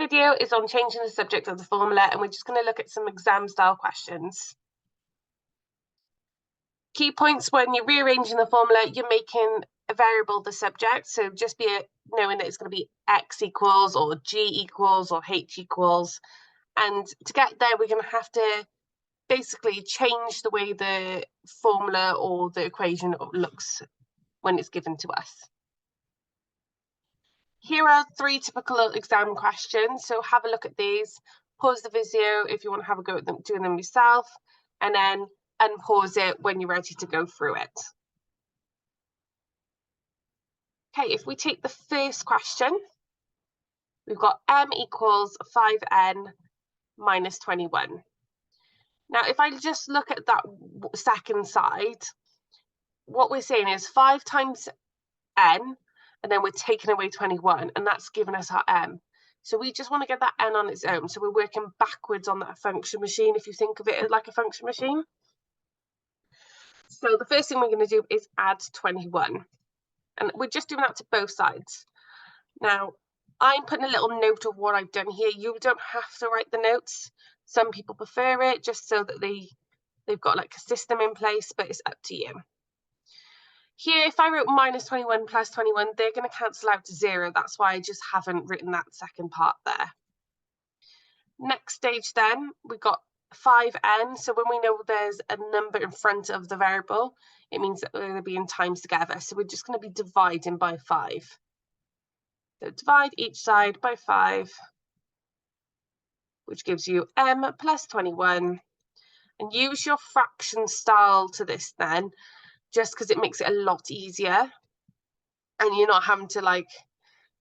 video is on changing the subject of the formula, and we're just going to look at some exam style questions. Key points: when you're rearranging the formula, you're making a variable the subject, so just be knowing that it's going to be x equals or g equals or h equals, and to get there we're going to have to basically change the way the formula or the equation looks when it's given to us. Here are 3 typical exam questions, so have a look at these, pause the video if you want to have a go at them, doing them yourself, and then unpause it when you're ready to go through it. Okay, if we take the first question, we've got m equals 5n minus 21. Now, if I just look at that second side, what we're saying is 5 times n, and then we're taking away 21, and that's giving us our m. So we just want to get that n on its own. So we're working backwards on that function machine, if you think of it like a function machine. So the first thing we're going to do is add 21. And we're just doing that to both sides. Now, I'm putting a little note of what I've done here. You don't have to write the notes. Some people prefer it just so that they've got like a system in place, but it's up to you. Here, if I wrote minus 21 plus 21, they're going to cancel out to 0. That's why I just haven't written that second part there. Next stage then, we've got 5n. So when we know there's a number in front of the variable, it means that we're going to be in times together. So we're just going to be dividing by 5. So divide each side by 5, which gives you m plus 21. And use your fraction style to this then, just because it makes it a lot easier. And you're not having to like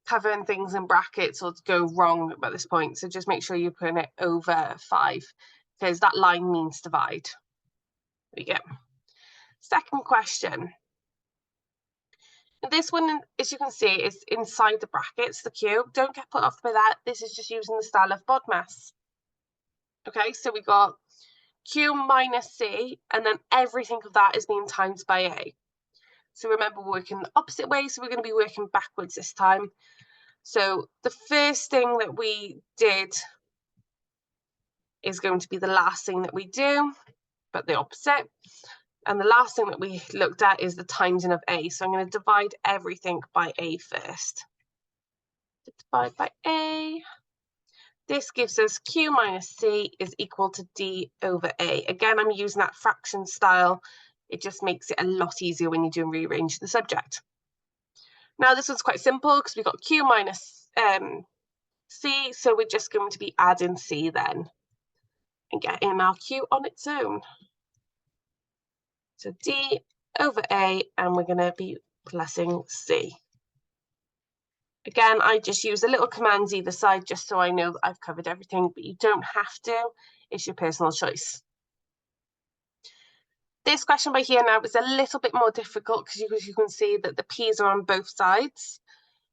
cover things in brackets or go wrong at this point. So just make sure you're putting it over 5, because that line means divide. There we go. Second question. This one, as you can see, is inside the brackets, the cube. Don't get put off by that. This is just using the style of BODMAS. Okay, so we got q minus c, and then everything of that is being times by a. So remember, we're working the opposite way, so we're going to be working backwards this time. So the first thing that we did is going to be the last thing that we do, but the opposite. And the last thing that we looked at is the timesing of a. So I'm going to divide everything by a first. Divide by a. This gives us q minus c is equal to d over a. Again, I'm using that fraction style. It just makes it a lot easier when you're doing rearrange the subject. Now this one's quite simple because we've got q minus c, so we're just going to be adding c then and getting our q on its own. So d over a, and we're going to be plussing c. Again, I just use a little commands either side just so I know that I've covered everything, but you don't have to. It's your personal choice. This question by here now is a little bit more difficult because you can see that the p's are on both sides.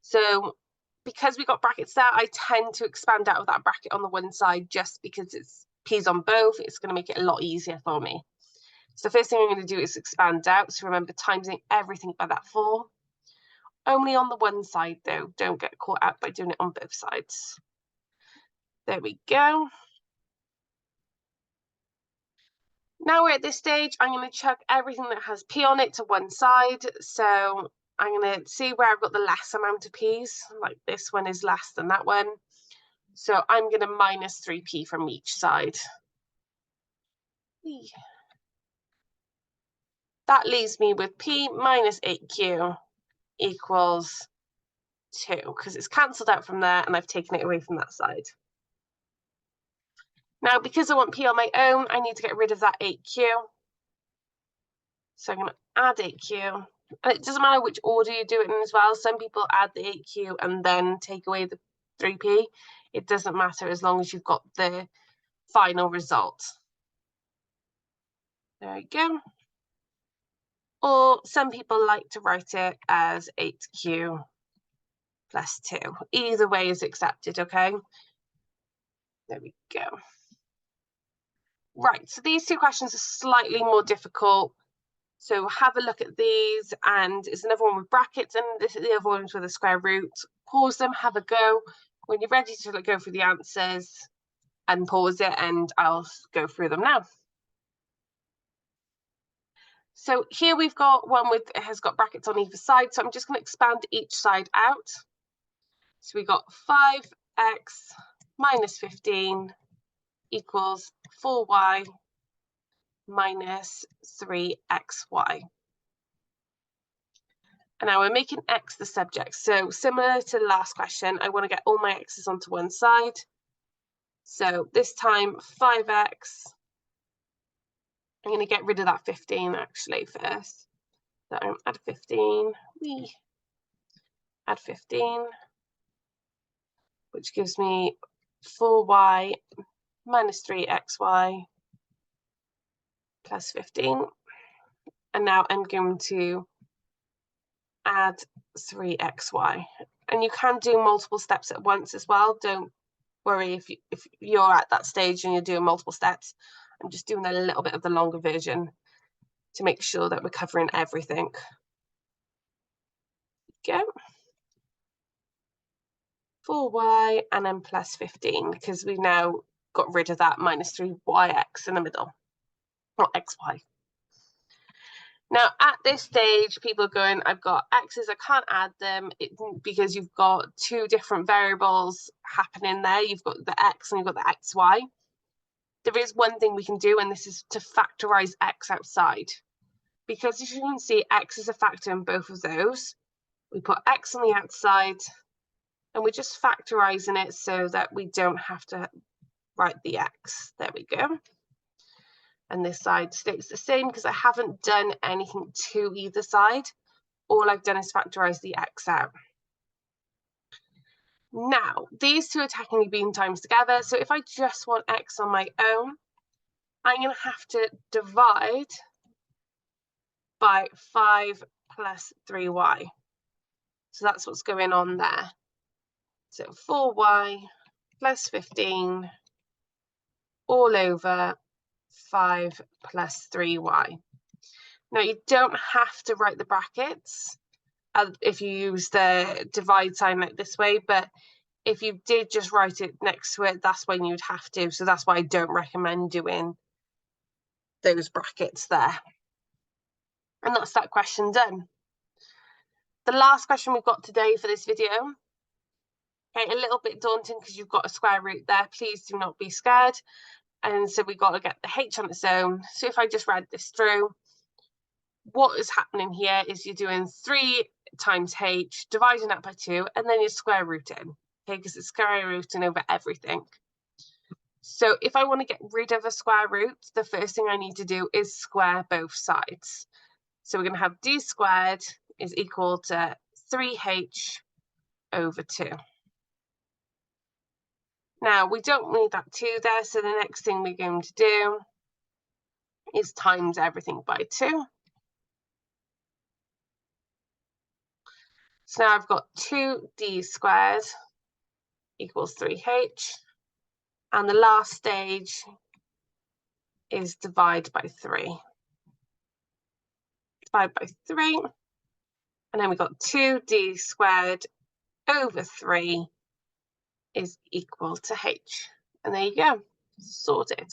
So because we got brackets there, I tend to expand out of that bracket on the one side just because it's p's on both. It's going to make it a lot easier for me. So the first thing I'm going to do is expand out. So remember, timesing everything by that 4. Only on the one side though. Don't get caught out by doing it on both sides. There we go. Now we're at this stage, I'm going to chuck everything that has p on it to one side. So I'm going to see where I've got the less amount of p's, like this one is less than that one. So I'm going to minus 3p from each side. That leaves me with p minus 8q equals 2, because it's cancelled out from there and I've taken it away from that side. Now, because I want p on my own, I need to get rid of that 8q. So I'm going to add 8q. And it doesn't matter which order you do it in as well. Some people add the 8q and then take away the 3p. It doesn't matter as long as you've got the final result. There we go. Or some people like to write it as 8q plus 2. Either way is accepted, okay? There we go. Right, so these 2 questions are slightly more difficult. So have a look at these, and it's another one with brackets, and this is the other ones with a square root. Pause them, have a go, When you're ready to go through the answers, unpause it and I'll go through them now. So here we've got one with, it has got brackets on either side. So I'm just going to expand each side out. So we got 5x minus 15 equals 4y minus 3xy. And now we're making x the subject. So similar to the last question, I want to get all my x's onto one side. So this time 5x, I'm going to get rid of that 15 actually first. So add 15, add 15, which gives me 4y minus 3xy plus 15. And now I'm going to add 3xy. And you can do multiple steps at once as well. Don't worry if you're at that stage and you're doing multiple steps. I'm just doing a little bit of the longer version to make sure that we're covering everything. Go. 4y and then plus 15, because we've now got rid of that minus 3yx in the middle, not xy. Now, at this stage, people are going, I've got x's, I can't add them because you've got two different variables happening there. You've got the x and you've got the xy. There is one thing we can do, and this is to factorize x outside. Because as you can see, x is a factor in both of those. We put x on the outside, and we're just factorizing it so that we don't have to write the x. There we go. And this side stays the same because I haven't done anything to either side. All I've done is factorize the x out. Now, these two are technically being times together. So if I just want x on my own, I'm going to have to divide by 5 plus 3y. So that's what's going on there. So 4y plus 15 all over 5 plus 3y. Now, you don't have to write the brackets if you use the divide sign like this way, but if you did just write it next to it, that's when you'd have to. So that's why I don't recommend doing those brackets there. And that's that question done. The last question we've got today for this video, okay, a little bit daunting because you've got a square root there. Please do not be scared. And so we've got to get the h on its own. So if I just read this through, what is happening here is you're doing 3 times h, dividing that by 2, and then you're square rooting, okay, because it's square rooting over everything. So if I want to get rid of a square root, the first thing I need to do is square both sides. So we're going to have d squared is equal to 3h over 2. Now, we don't need that 2 there, so the next thing we're going to do is times everything by 2. So now I've got 2d squared equals 3h. And the last stage is divide by 3. Divide by 3. And then we've got 2d squared over 3 is equal to h. And there you go, sorted.